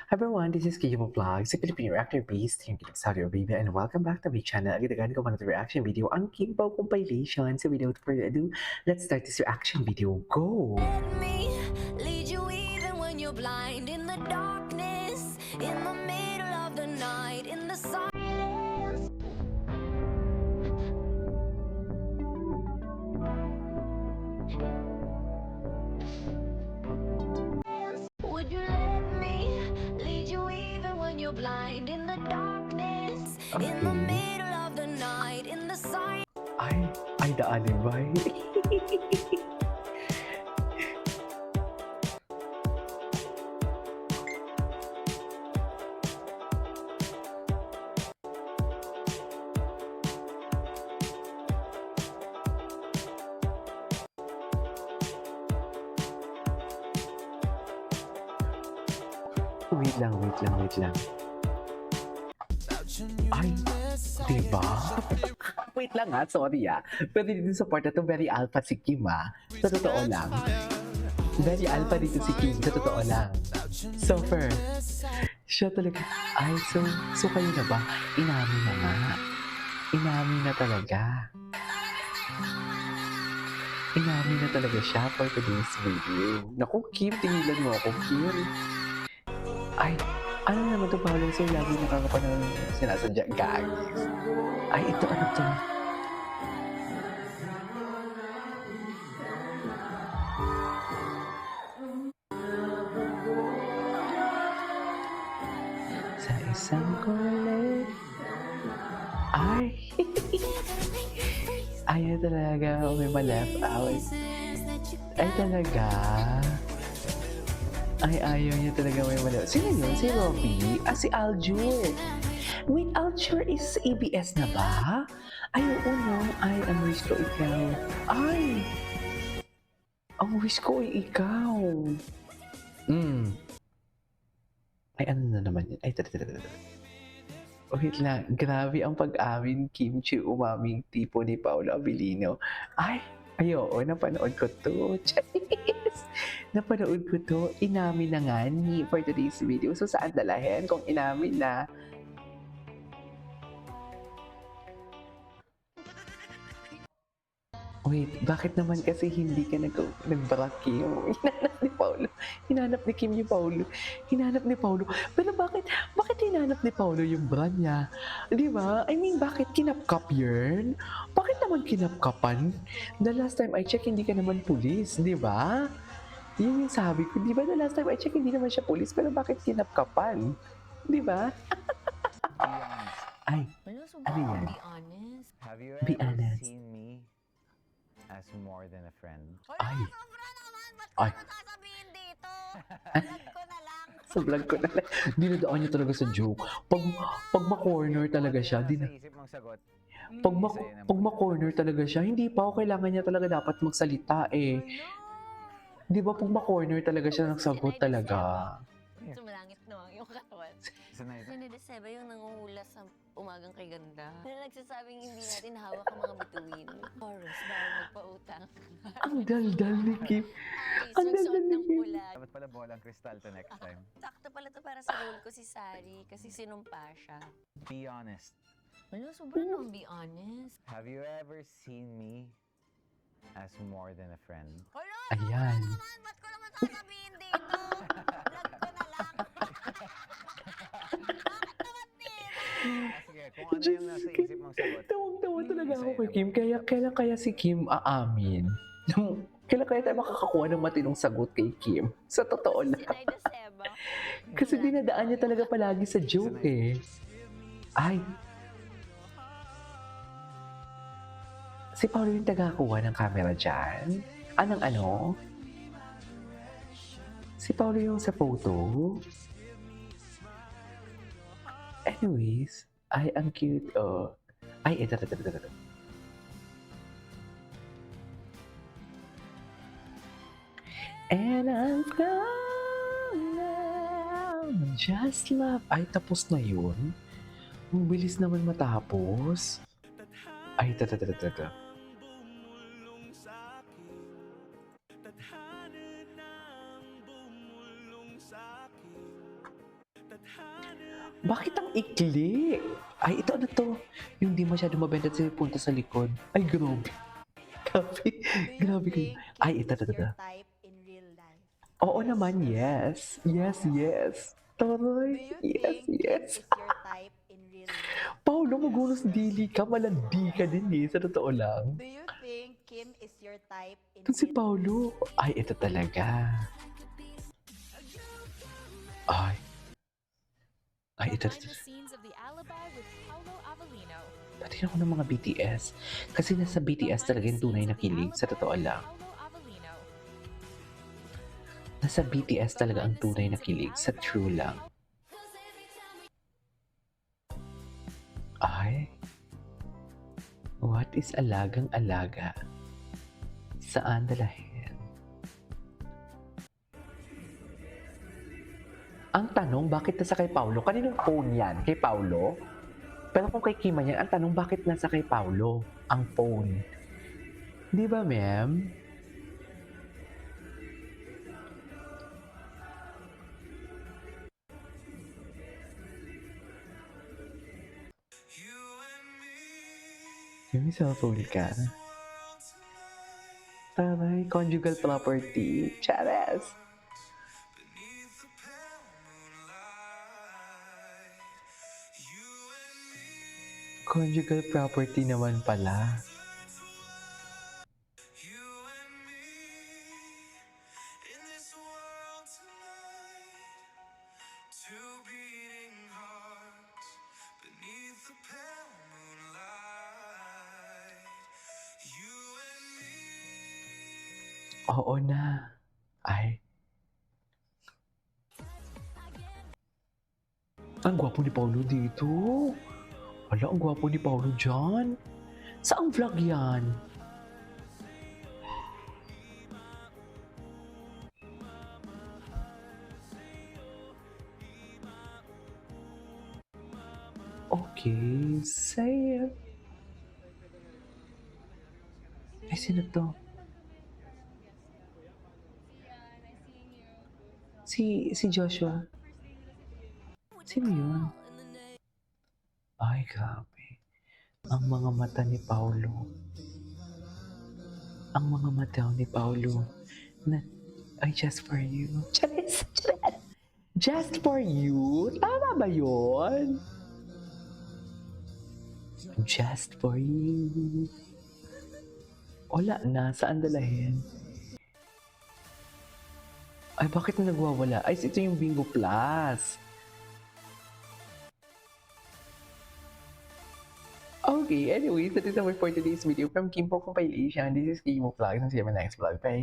Hi everyone, this is Kiyo Vlog, sa Filipino reactor based here in Saudi Arabia, and welcome back to my channel. Agad-agad ko na reaction video ang Kimbo compilation. So without further ado, let's start this reaction video. Go! Let me lead you even when you're blind in the darkness, in the middle of the night, in the silence. Would you let me lead you even when you're blind in the darkness, in the Okay. middle of the night, in the silence. Ay, the alibay. Wait lang. Ay, diba? Wait lang sorry Pero dito sa part na to, very alpha si Kim Sa totoo lang. Very alpha dito si Kim, sa totoo lang. So first, siya talaga, so kayo na ba? Inamin na nga. Inamin na talaga. Inamin na talaga siya for today's video. Naku, Kim, tingilan mo ako, Kim. Ay, ano naman to, Paolo? So, lagi nakakapanood ng sinasadya, guys. Ay, ito, ano to? Sa isang kulit. Ay, ayaw talaga, may ma-left out. Ay, talaga. Ay, ayaw niya talaga may ma-left. Sino yun? Si Robby? Si Aljur. Wait, Aljur is ABS na ba? Ay, oo no. Ay, ang wish ko ikaw. Ay! Ang wish ko ay ikaw. Ay, ano na naman yun? Ay, tara. Wait lang, grabe ang pag-amin, kimchi umaming tipo ni Paolo Abilino. Ay, oo, napanood ko to. Charis! Napanood ko to. Inamin na nga ni for today's video. So, saan dalahin kung inamin na? Wait, bakit naman kasi hindi ka nag-block Kim? Hinanap ni Paolo. Hinanap ni Kim yung Paolo. Hinanap ni Paolo. Pero bakit hinanap ni Paolo yung bra niya? Di ba? I mean, bakit kinapkap yun? Bakit naman kinapkapan? The last time I check, hindi ka naman pulis, di ba? Yun yung sabi ko. Di ba the last time I check, hindi naman siya pulis, pero bakit kinapkapan? Di ba? Ay, ano yan? Be honest. Have you Be ever honest. seen me as more than a friend? Ay. Sobra naman! Ba't Ay. ko sasabihin dito? Vlog ko na lang. Sa vlog ko na lang. Dinadaan niya talaga sa joke. Pag ma-corner talaga siya, Sa isip mong sagot. pag ma-corner talaga siya, hindi pa ako kailangan niya talaga dapat magsalita eh. Di ba pag ma-corner talaga siya, nagsagot talaga. Sumalangit no, yung katawan. Sanay. Sinideseba yung nanguhula sa umagang kay ganda. Na nagsasabing hindi natin hawak ang mga bituin. Chorus, bawal magpautang. Ang daldal ni Kim. Aris, Ang magsuot daldal ni ng Kim. pula. Dapat pala bolang kristal to next time. Sakto pala to para sa role ko si Sari kasi sinumpa siya. Be honest. Ano, sobra naman be honest. Have you ever seen me as more than a friend? Hala, Ayan. naman, ba't ko naman sasabihin dito? Vlog ko na lang. Bakit naman din? Sige, kung ano yung nasa isip mong sagot. Tawang-tawa talaga ako kay Kim. Kailan kaya si Kim aamin? Kailan kaya tayo makakakuha ng matinong sagot kay Kim? Sa totoo lang. Sinideseba. Kasi dinadaan niya talaga palagi sa joke eh. Ay. Si Paolo yung tagakuha ng camera dyan? Anong ano? Si Paolo yung sa photo? Anyways, ay, ang cute. Oh. Ay, ito. And I'm gone, just love. Ay, tapos na yun? Ang bilis naman matapos. Ay, ito. Bakit ang ikli? Ay, ito ano to? Yung di masyado mabenta sa punta sa likod. Ay, grabe. Grabe. Grabe kayo. Ay, ito. your type in real life? Oo naman, yes. Yes, yes. Do Taray. you Yes, think yes. Kim is your type in real life? Paulo, magulos dili ka. Malandi ka din eh. Sa totoo lang. Do you think Kim is your type in Ito si real Paulo. Ay, ito talaga. Ay. Ay, ito. Behind the scenes of the alibi with Paolo Avellino. Patingin ako ng mga BTS. Kasi nasa BTS talaga yung tunay na kilig. Sa totoo lang. Paolo Avellino. Nasa BTS talaga ang tunay na kilig. Sa true lang. Ay. What is alagang-alaga? Saan dalahin? Ang tanong, bakit nasa kay Paulo? Kaninong phone yan? Kay Paulo? Pero kung kay Kima yan, ang tanong, bakit nasa kay Paulo ang phone? Di ba, ma'am? Yung cellphone ka. Taray, conjugal property. Charas! Conjugal property naman pala. Oo na. Ay. Ang gwapo ni Paulo dito. Wala, ang gwapo ni Paulo dyan. Saang vlog yan? Okay, say it. Ay, sino to? Si Joshua. Sino yun? Ay, grabe. Ang mga mata ni Paulo. Ang mga mata ni Paulo na, ay, just for you. Charis! Charis! Just for you? Tama ba yun? Just for you. Wala na. Saan dalahin? Ay, bakit na nagwawala? Ay, ito yung Bingo Plus. Okay, anyways, that is our for today's video from Kimpo Compilation. This is Kimo Vlogs and see you in my next vlog. Bye!